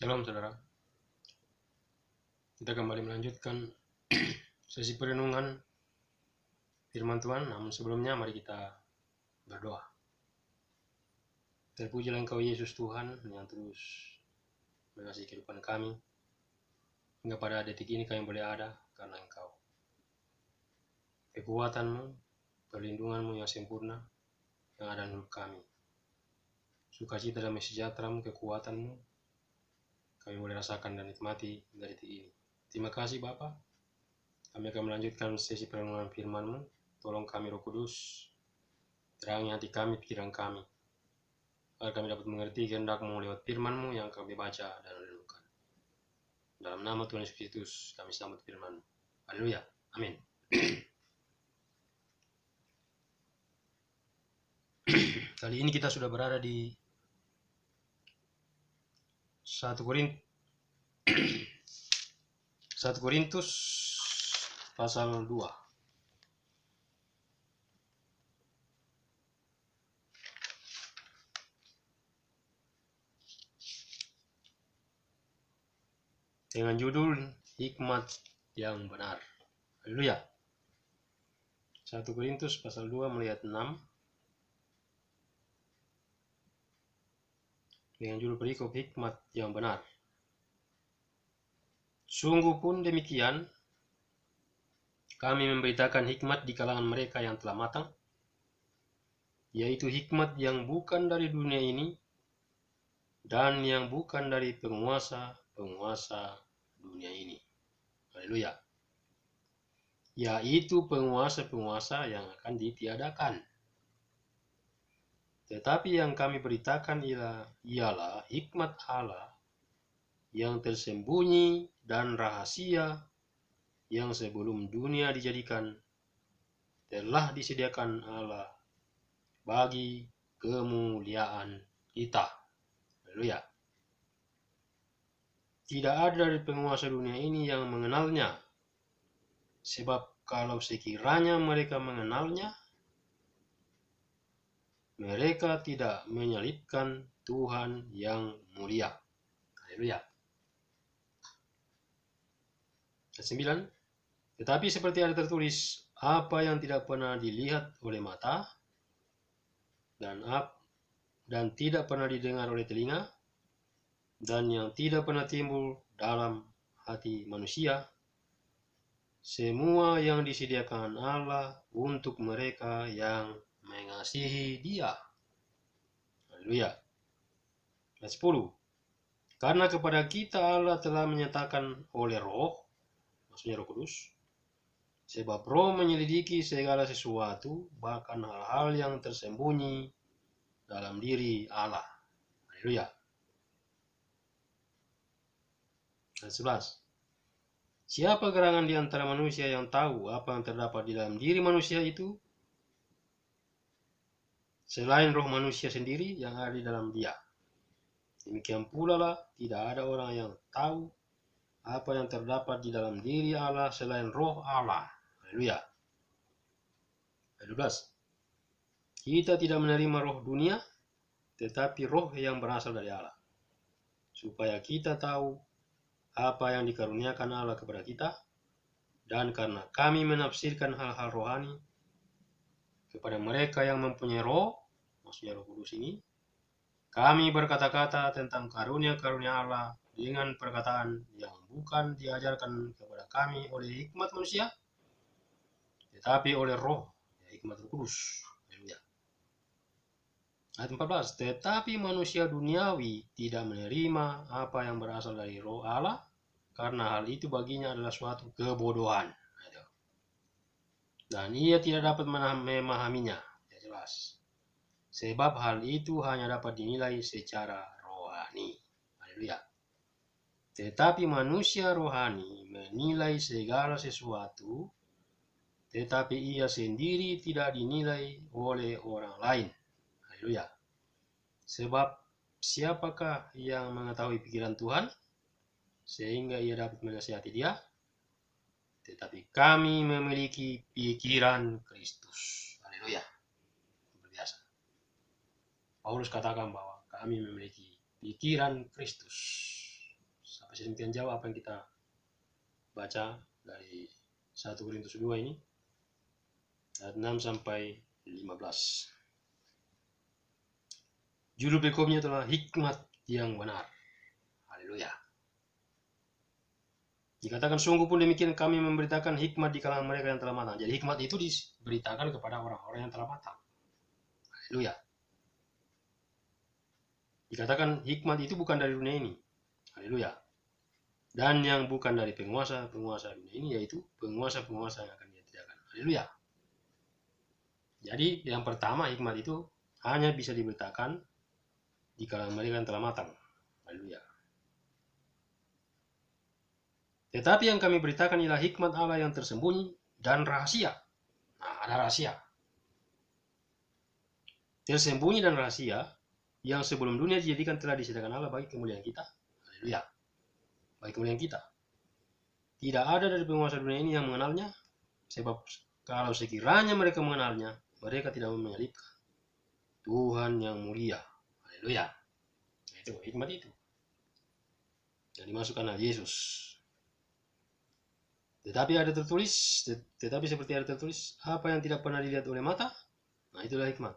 Shalom saudara, kita kembali melanjutkan sesi perenungan firman Tuhan. Namun sebelumnya mari kita berdoa. Terpujilah Engkau Yesus Tuhan yang terus mengasihi kehidupan kami. Hingga pada detik ini kami boleh ada karena Engkau. Kekuatan-Mu, perlindungan-Mu yang sempurna yang ada dalam hidup kami. Sukacita dan sejahtera-Mu, kekuatan-Mu kami boleh rasakan dan nikmati dari detik ini. Terima kasih Bapa. Kami akan melanjutkan sesi perenungan firman-Mu. Tolong kami Roh Kudus, terangi hati kami, pikiran kami, agar kami dapat mengerti kehendak-Mu lewat firman-Mu yang kami baca dan renungkan. Dalam nama Tuhan Yesus Kristus kami sambut firman-Mu. Haleluya. Amin. Kali ini kita sudah berada di 1 Korintus pasal 2. Dengan judul Hikmat yang Benar. Haleluya. 1 Korintus pasal 2 melihat 6. Dengan judul perikop Hikmat yang Benar. Sungguh pun demikian, kami memberitakan hikmat di kalangan mereka yang telah matang, yaitu hikmat yang bukan dari dunia ini dan yang bukan dari penguasa-penguasa dunia ini. Haleluya. Yaitu penguasa-penguasa yang akan ditiadakan. Tetapi yang kami beritakan ialah hikmat Allah yang tersembunyi dan rahasia yang sebelum dunia dijadikan telah disediakan Allah bagi kemuliaan kita. Haleluya. Tidak ada dari penguasa dunia ini yang mengenalnya, sebab kalau sekiranya mereka mengenalnya, mereka tidak menyalibkan Tuhan yang mulia. Haleluya. Ayat 9. Tetapi seperti ada tertulis, apa yang tidak pernah dilihat oleh mata dan tidak pernah didengar oleh telinga dan yang tidak pernah timbul dalam hati manusia, semua yang disediakan Allah untuk mereka yang mengasihi Dia. Haleluya. Ayat 10. Karena kepada kita Allah telah menyatakan oleh Roh, maksudnya Roh Kudus, sebab Roh menyelidiki segala sesuatu, bahkan hal-hal yang tersembunyi dalam diri Allah. Haleluya. Ayat 11. Siapa gerangan di antara manusia yang tahu apa yang terdapat di dalam diri manusia itu, selain roh manusia sendiri yang ada di dalam dia? Demikian pula lah, tidak ada orang yang tahu apa yang terdapat di dalam diri Allah selain roh Allah. Haleluya. Ayat 12. Kita tidak menerima roh dunia, tetapi roh yang berasal dari Allah, supaya kita tahu apa yang dikaruniakan Allah kepada kita, dan karena kami menafsirkan hal-hal rohani kepada mereka yang mempunyai roh, maksudnya Roh Kudus ini, kami berkata-kata tentang karunia-karunia Allah dengan perkataan yang bukan diajarkan kepada kami oleh hikmat manusia, tetapi oleh roh, hikmat Roh Kudus. Ayat 14. Tetapi manusia duniawi tidak menerima apa yang berasal dari roh Allah, karena hal itu baginya adalah suatu kebodohan. Dan ia tidak dapat memahaminya. Jelas. Sebab hal itu hanya dapat dinilai secara rohani. Haleluya. Tetapi manusia rohani menilai segala sesuatu, tetapi ia sendiri tidak dinilai oleh orang lain. Haleluya. Sebab siapakah yang mengetahui pikiran Tuhan sehingga ia dapat menasihati Dia? Tetapi kami memiliki pikiran Kristus. Haleluya. Berbiasa. Paulus katakan bahwa kami memiliki pikiran Kristus. sedemikian jauh apa yang kita baca dari 1 Korintus 2 ini ayat 6 sampai 15. Judul berikutnya adalah hikmat yang benar. Haleluya. Dikatakan sungguh pun demikian kami memberitakan hikmat di kalangan mereka yang telah matang. Jadi hikmat itu diberitakan kepada orang-orang yang telah matang. Haleluya. Dikatakan hikmat itu bukan dari dunia ini. Haleluya. Dan yang bukan dari penguasa-penguasa dunia ini, yaitu penguasa-penguasa yang akan dia tidakkan. Haleluya. Jadi yang pertama, hikmat itu hanya bisa diberitakan di kalangan mereka yang telah matang. Haleluya. Tetapi yang kami beritakan ialah hikmat Allah yang tersembunyi dan rahasia. Nah, ada rahasia. Tersembunyi dan rahasia yang sebelum dunia dijadikan telah disediakan Allah bagi kemuliaan kita. Haleluya. Bagi kemuliaan kita. Tidak ada dari penguasa dunia ini yang mengenalnya, sebab kalau sekiranya mereka mengenalnya, mereka tidak menyalibkan Tuhan yang mulia. Haleluya. Itu hikmat itu yang dimasukkan oleh Yesus. Tetapi seperti ada tertulis, apa yang tidak pernah dilihat oleh mata, nah itulah hikmat.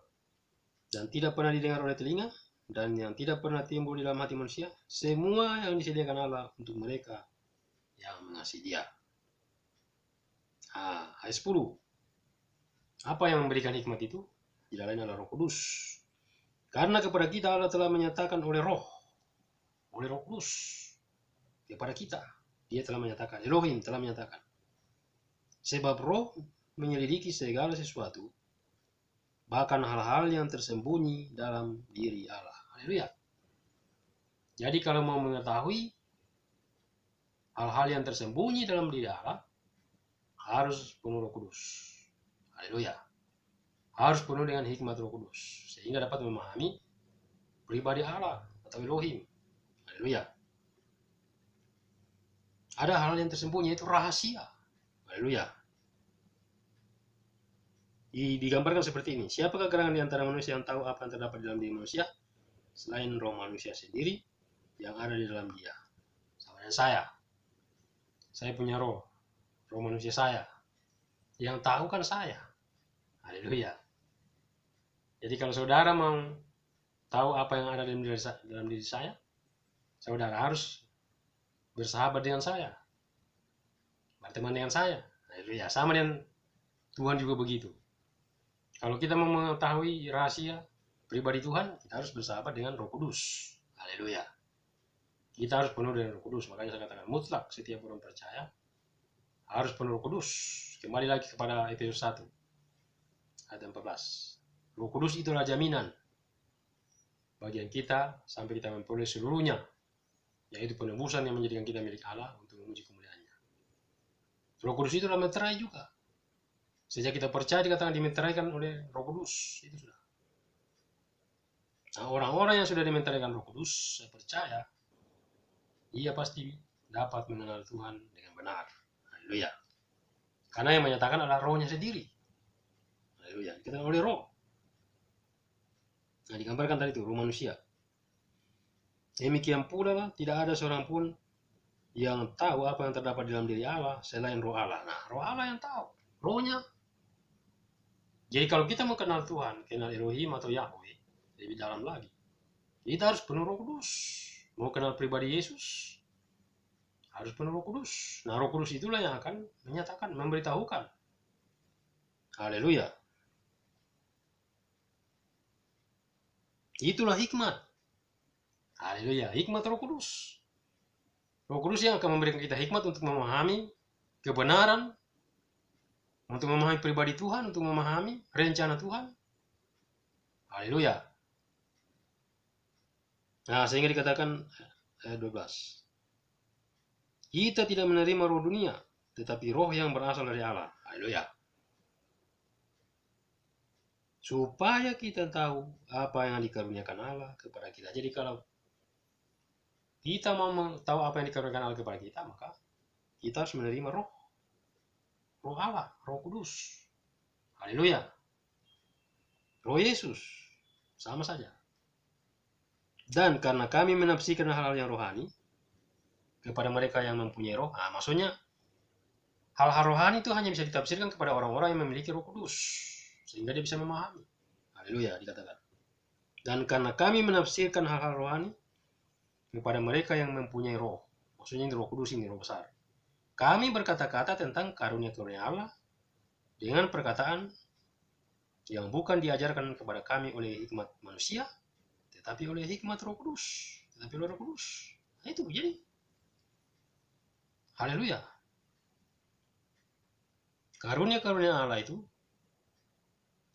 Dan tidak pernah didengar oleh telinga, dan yang tidak pernah timbul di dalam hati manusia, semua yang disediakan Allah untuk mereka yang mengasihi Dia. Ayat 10. Apa yang memberikan hikmat itu? Tidak lain adalah Roh Kudus. Karena kepada kita Allah telah menyatakan oleh Roh Kudus kepada kita. Dia telah menyatakan, Elohim telah menyatakan. Sebab Roh menyelidiki segala sesuatu, bahkan hal-hal yang tersembunyi dalam diri Allah. Haleluya. Jadi kalau mau mengetahui hal-hal yang tersembunyi dalam diri Allah, harus penuh Roh Kudus. Haleluya. Harus penuh dengan hikmat Roh Kudus, sehingga dapat memahami pribadi Allah atau Elohim. Haleluya. Ada hal yang tersembunyi, itu rahasia. Haleluya. Digambarkan seperti ini. Siapakah gerangan di antara manusia yang tahu apa yang terdapat di dalam diri manusia, selain roh manusia sendiri yang ada di dalam dia? Sama dengan saya. Saya punya roh manusia saya. Yang tahu kan saya. Haleluya. Jadi kalau saudara mau tahu apa yang ada dalam diri saya, saudara harus bersahabat dengan saya, berteman dengan saya. Haleluya. Sama dengan Tuhan juga begitu. Kalau kita mau mengetahui rahasia pribadi Tuhan, kita harus bersahabat dengan Roh Kudus. Haleluya. Kita harus penuh dengan Roh Kudus. Makanya saya katakan mutlak setiap orang percaya harus penuh Roh Kudus. Kembali lagi kepada Efesus 1 ayat 14. Roh Kudus itulah jaminan bagian kita sampai kita memperoleh seluruhnya, yaitu penebusan yang menjadikan kita milik Allah untuk memuji kemuliaannya. Roh Kudus itulah meterai juga. Sejak kita percaya dikatakan dimeteraikan oleh Roh Kudus, itu sudah. Nah, orang-orang yang sudah dimeteraikan Roh Kudus, saya percaya ia pasti dapat mengenal Tuhan dengan benar. Haleluya. Karena yang menyatakan adalah rohnya sendiri. Haleluya. Dikatakan oleh roh. Nah, digambarkan tadi itu roh manusia. Demikian pula lah, tidak ada seorang pun yang tahu apa yang terdapat di dalam diri Allah selain roh Allah. Nah, roh Allah yang tahu. Rohnya. Jadi kalau kita mau kenal Tuhan, kenal Elohim atau Yahweh, lebih dalam lagi, kita harus penuh Roh Kudus. Mau kenal pribadi Yesus, harus penuh Roh Kudus. Nah, Roh Kudus itulah yang akan menyatakan, memberitahukan. Haleluya. Itulah hikmat. Haleluya. Hikmat Roh Kudus. Roh Kudus yang akan memberikan kita hikmat untuk memahami kebenaran, untuk memahami pribadi Tuhan, untuk memahami rencana Tuhan. Haleluya. Nah, sehingga dikatakan ayat 12. Kita tidak menerima roh dunia, tetapi roh yang berasal dari Allah. Haleluya. Supaya kita tahu apa yang dikaruniakan Allah kepada kita. Jadi kalau kita mau tahu apa yang dikaruniakan Allah kepada kita, maka kita harus menerima roh Allah, Roh Kudus. Haleluya. Roh Yesus. Sama saja. Dan karena kami menafsirkan hal-hal yang rohani, kepada mereka yang mempunyai roh. Nah, maksudnya hal-hal rohani itu hanya bisa ditafsirkan kepada orang-orang yang memiliki Roh Kudus, sehingga dia bisa memahami. Haleluya, dikatakan. Dan karena kami menafsirkan hal-hal rohani kepada mereka yang mempunyai roh, maksudnya ini Roh Kudus, ini roh besar, kami berkata-kata tentang karunia-karunia Allah dengan perkataan yang bukan diajarkan kepada kami oleh hikmat manusia, tetapi oleh hikmat Roh Kudus, tetapi oleh Roh Kudus. Nah, itu jadi. Haleluya. Karunia-karunia Allah itu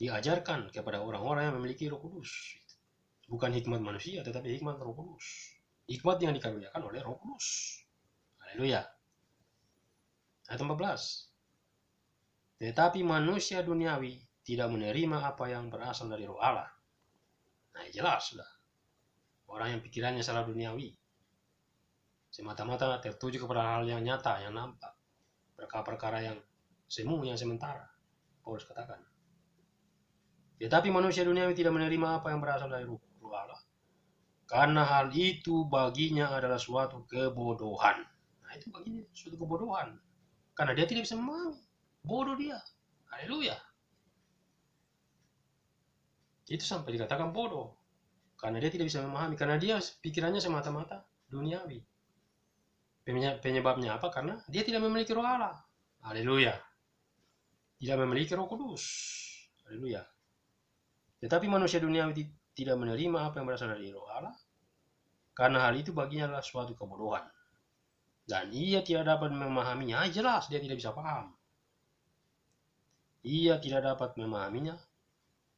diajarkan kepada orang-orang yang memiliki Roh Kudus. Bukan hikmat manusia, tetapi hikmat Roh Kudus. Hikmat yang dikaruniakan oleh Roh Kudus. Haleluya. Ayat 14. Tetapi manusia duniawi tidak menerima apa yang berasal dari Roh Allah. Nah, jelas sudah. Orang yang pikirannya salah duniawi, semata-mata tertuju kepada hal yang nyata, yang nampak, perkara-perkara yang semu, yang sementara. Paulus katakan. Tetapi manusia duniawi tidak menerima apa yang berasal dari Roh Allah, karena hal itu baginya adalah suatu kebodohan. Nah, itu baginya suatu kebodohan, karena dia tidak bisa memahami. Bodoh dia. Haleluya. Itu sampai dikatakan bodoh, karena dia tidak bisa memahami, karena dia pikirannya semata-mata duniawi. Penyebabnya apa? Karena dia tidak memiliki Roh Allah. Haleluya. Tidak memiliki Roh Kudus. Haleluya. Tetapi manusia duniawi tidak menerima apa yang berasal dari Roh Allah, karena hal itu baginya adalah suatu kebodohan, dan ia tidak dapat memahaminya. Jelas dia tidak bisa paham. Ia tidak dapat memahaminya,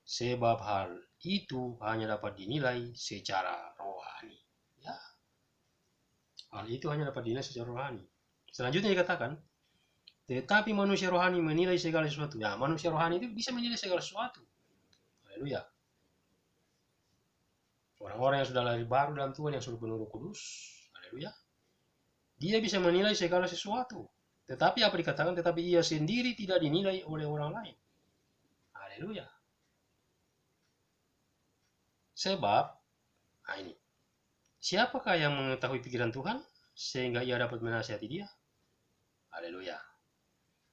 sebab hal itu hanya dapat dinilai secara rohani. Ya. Hal itu hanya dapat dinilai secara rohani. Selanjutnya dikatakan, tetapi manusia rohani menilai segala sesuatu. Ya, manusia rohani itu bisa menilai segala sesuatu. Haleluya. Orang-orang yang sudah lahir baru dalam Tuhan, yang sudah penuh Roh Kudus, haleluya, dia bisa menilai segala sesuatu. Tetapi apa dikatakan? Tetapi ia sendiri tidak dinilai oleh orang lain. Haleluya. Sebab, nah ini, siapakah yang mengetahui pikiran Tuhan sehingga ia dapat menasihati dia? Haleluya.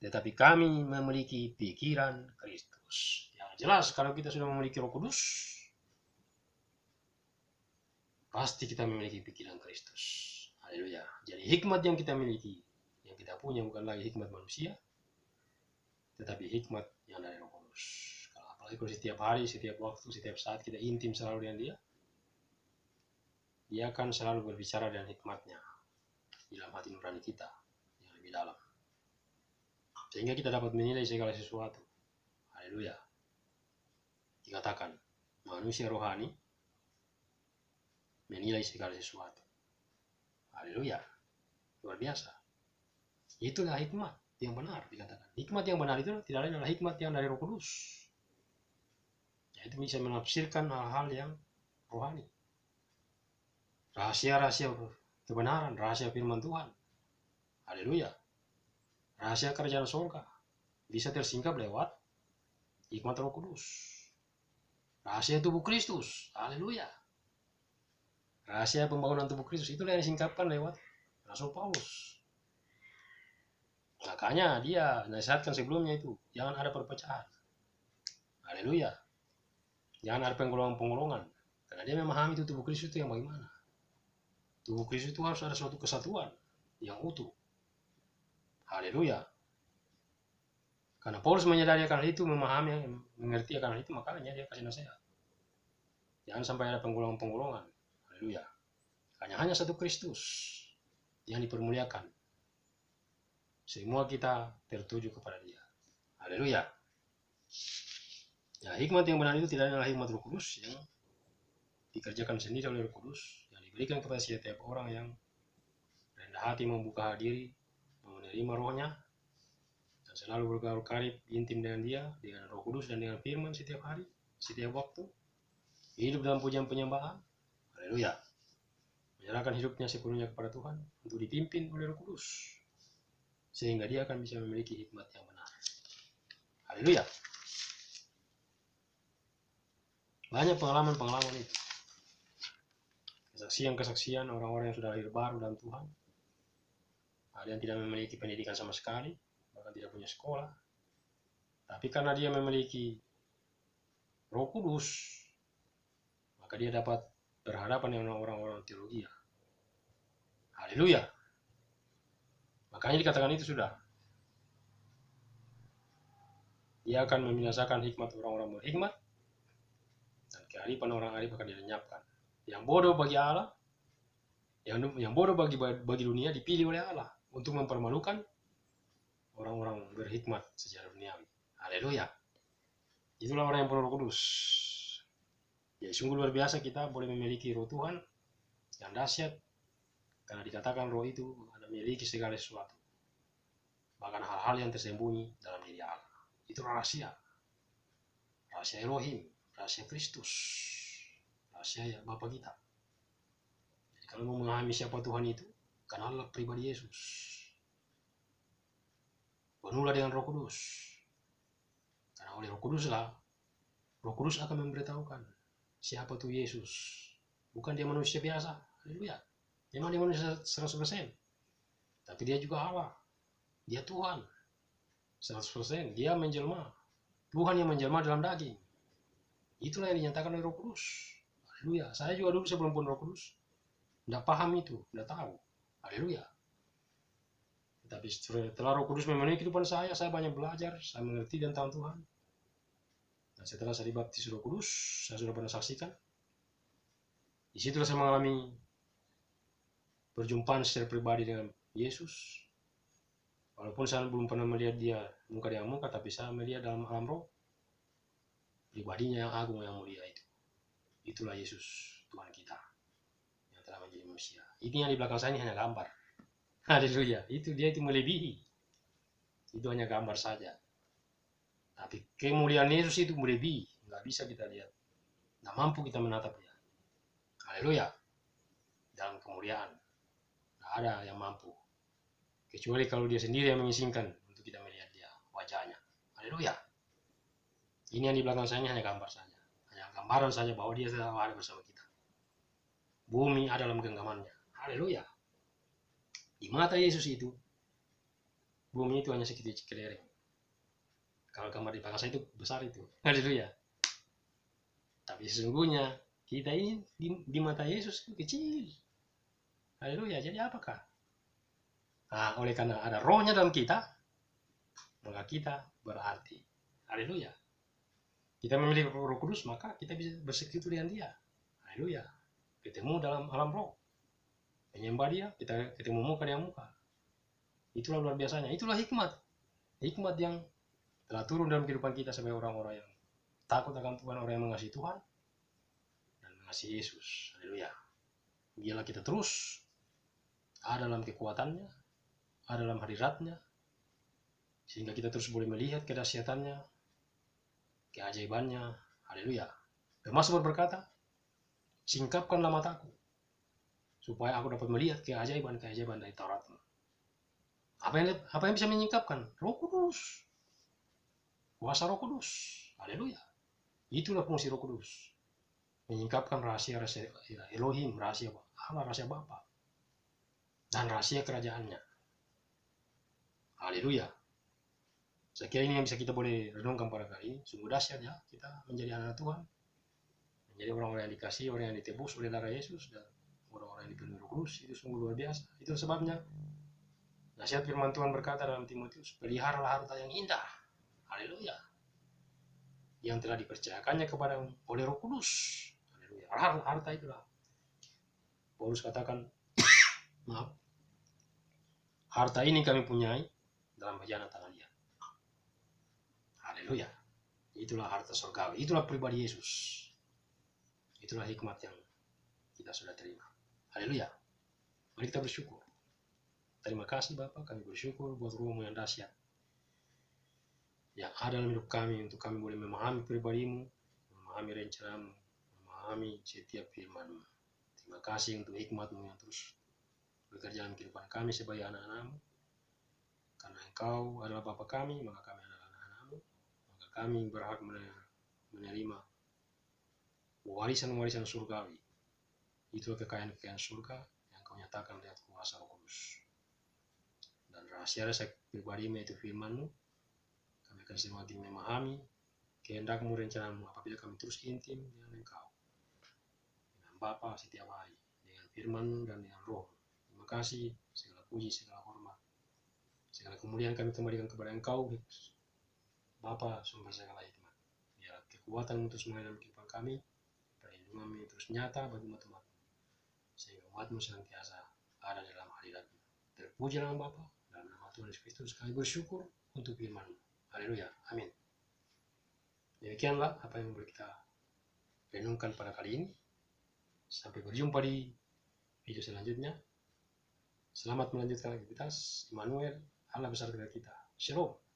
Tetapi kami memiliki pikiran Kristus. Yang jelas, kalau kita sudah memiliki Roh Kudus, pasti kita memiliki pikiran Kristus. Haleluya. Jadi hikmat yang kita miliki, yang kita punya bukan lagi hikmat manusia, tetapi hikmat yang dari Roh Kudus. Apalagi kalau setiap hari, setiap waktu, setiap saat kita intim selalu dengan dia, dia akan selalu berbicara dengan hikmatnya di dalam hati nurani kita yang lebih dalam, sehingga kita dapat menilai segala sesuatu. Haleluya. Dikatakan manusia rohani menilai segala sesuatu. Haleluya. Luar biasa. Itulah hikmat yang benar, dikatakan. Hikmat yang benar itu tidak lain adalah hikmat yang dari Roh Kudus. Yaitu bisa menafsirkan hal-hal yang rohani. Rahasia-rahasia kebenaran, rahasia firman Tuhan. Haleluya. Rahasia kerajaan surga bisa tersingkap lewat hikmat Roh Kudus. Rahasia tubuh Kristus. Haleluya. Rahasia pembangunan tubuh Kristus itulah yang disingkapkan lewat Rasul Paulus. Makanya dia nasihatkan sebelumnya itu, jangan ada perpecahan. Haleluya. Jangan ada penggolongan-penggolongan. Karena dia memahami itu tubuh Kristus itu yang bagaimana. Tubuh Kristus itu harus ada suatu kesatuan yang utuh. Haleluya. Karena Paulus menyadari akan hal itu, memahami, mengerti akan hal itu, makanya dia kasih nasihat. Jangan sampai ada penggolongan-penggolongan. Haleluya. Hanya satu Kristus yang dipermuliakan. Semua kita tertuju kepada dia. Haleluya. Ya, hikmat yang benar itu tidak adalah hikmat Roh Kudus yang dikerjakan sendiri oleh Roh Kudus, yang diberikan kepada setiap orang yang rendah hati, membuka diri, menerima rohnya, dan selalu bergaul karib intim dengan dia, dengan Roh Kudus dan dengan firman setiap hari, setiap waktu. Hidup dalam pujian penyembahan. Haleluya. Menyerahkan hidupnya sepenuhnya kepada Tuhan untuk dipimpin oleh Roh Kudus, sehingga dia akan bisa memiliki hikmat yang benar. Haleluya. Banyak pengalaman-pengalaman itu. Kesaksian-kesaksian orang-orang yang sudah lahir baru dalam Tuhan, Ada yang tidak memiliki pendidikan sama sekali, bahkan tidak punya sekolah. Tapi karena dia memiliki Roh Kudus, maka dia dapat berhadapan dengan orang-orang teologi. Haleluya. Makanya dikatakan itu sudah. Dia akan membinasakan hikmat orang-orang berhikmat, dan kearifan orang arif akan dilenyapkan. Yang bodoh bagi Allah, yang bodoh bagi dunia dipilih oleh Allah untuk mempermalukan orang-orang berhikmat secara duniawi. Haleluya. Itulah orang yang penuh Roh Kudus. Ya, sungguh luar biasa kita boleh memiliki Roh Tuhan yang dahsyat, karena dikatakan Roh itu ada memiliki segala sesuatu, bahkan hal-hal yang tersembunyi dalam diri Allah. Itu rahasia Elohim, rahasia Kristus, rahasia ya Bapa kita. Jadi kalau mau memahami siapa Tuhan itu, kenallah pribadi Yesus, penuhlah dengan Roh Kudus, karena oleh Roh Kudus akan memberitahukan siapa tuh Yesus. Bukan dia manusia biasa, haleluya. Memang dia manusia 100%, tapi dia juga Allah, dia Tuhan 100%. Dia menjelma, Tuhan yang menjelma dalam daging. Itulah yang dinyatakan oleh Roh Kudus. Haleluya. Saya juga dulu sebelum pun Roh Kudus tidak paham itu, tidak tahu. Haleluya. Tapi setelah Roh Kudus memenuhi kehidupan saya banyak belajar, saya mengerti tentang Tuhan. Dan setelah saya dibaptis Roh Kudus, saya sudah pernah saksikan. Disitulah saya mengalami perjumpaan secara pribadi dengan Yesus. Walaupun saya belum pernah melihat dia muka dengan muka, tapi saya melihat dalam alam roh pribadinya yang agung, yang mulia itu. Itulah Yesus, Tuhan kita yang telah menjadi manusia. Ini yang di belakang saya ini hanya gambar. Haleluya. Itu dia itu melebihi. Itu hanya gambar saja. Tapi kemuliaan Yesus itu melebihi. Nggak bisa kita lihat. Nggak mampu kita menatapnya. Haleluya. Dalam kemuliaan. Nggak ada yang mampu. Kecuali kalau dia sendiri yang mengizinkan untuk kita melihat dia, wajahnya. Haleluya. Ini yang di belakang saya hanya gambar saja. Hanya gambaran saja bahwa dia sedang ada bersama kita. Bumi ada dalam genggamannya. Haleluya. Di mata Yesus itu, bumi itu hanya sekitar kelereng. Kalau gambar di belakang saya itu besar itu. Haleluya. Tapi sesungguhnya kita ini di mata Yesus itu kecil. Haleluya. Jadi apakah? Nah, oleh karena ada rohnya dalam kita, maka kita berarti. Haleluya. Kita memiliki Roh Kudus, maka kita bisa bersekutu dengan dia. Haleluya. Ketemu dalam alam roh. Menyembah dia, kita ketemu muka dengan muka. Itulah luar biasanya. Itulah hikmat. Hikmat yang telah turun dalam kehidupan kita sebagai orang-orang yang takut akan Tuhan, orang yang mengasihi Tuhan dan mengasihi Yesus. Haleluya. Biarlah kita terus ada dalam kekuatannya, ada dalam hadiratnya, sehingga kita terus boleh melihat kedahsyatannya, keajaibannya. Haleluya. Mazmur berkata, singkapkanlah mataku, supaya aku dapat melihat keajaiban-keajaiban dari Tauratmu. Apa yang bisa menyingkapkan? Roh Kudus. Kuasa Roh Kudus. Haleluya. Itulah fungsi Roh Kudus. Menyingkapkan rahasia-rahasia Elohim, rahasia Allah, rahasia Bapa, dan rahasia kerajaannya. Haleluya. Saya kira ini yang bisa kita boleh renungkan pada kali ini. Sungguh dahsyat ya, kita menjadi anak Tuhan, menjadi orang-orang yang dikasihi, orang yang ditebus oleh darah Yesus, dan orang-orang yang dipenuhi Roh Kudus. Itu sungguh luar biasa. Itu sebabnya nasihat firman Tuhan berkata dalam Timotius, peliharalah harta yang indah. Haleluya. Yang telah dipercayakannya kepada oleh Roh Kudus. Haleluya. Harta itulah. Paulus katakan, maaf, harta ini kami punyai dalam khazanah tangan dia. Haleluya. Itulah harta surgawi. Itulah pribadi Yesus. Itulah hikmat yang kita sudah terima. Haleluya. Mari kita bersyukur. Terima kasih Bapak, kami bersyukur buat Roh-Mu yang dahsyat yang ada dalam hidup kami, untuk kami boleh memahami pribadi-Mu, memahami rencana-Mu, memahami setiap firman-Mu. Terima kasih untuk hikmat-Mu yang terus bekerja dalam kehidupan kami sebagai anak-anak-Mu. Karena Engkau adalah Bapa kami, maka kami adalah anak-anak-Mu. Maka kami berhak menerima warisan-warisan surgawi. Itulah kekayaan-kekayaan surga yang Kau nyatakan lewat kuasa Roh Kudus. Masih ada saya pribadi itu firman-Mu, kami akan semakin memahami kehendak-Mu, rencana-Mu apabila kami terus intim dengan Engkau, dengan Bapa setiap hari, dengan firman-Mu dan dengan Roh. Terima kasih, segala puji, segala hormat, segala kemuliaan kami kembalikan kepada Engkau, Bapa sumber segala hikmat. Biar kekuatan-Mu terus mengalir dalam kehidupan kami, perlindungan-Mu terus nyata bagi umat-Mu, sehingga umat-Mu senantiasa ada dalam hadirat-Mu. Terpuji nama Bapa, dalam nama Tuhan Yesus Kristus kami bersyukur untuk firman-Mu. Haleluya, amin. Demikianlah apa yang boleh kita renungkan pada kali ini. Sampai berjumpa di video selanjutnya. Selamat melanjutkan aktivitas. Immanuel, Allah besar kita. Shalom.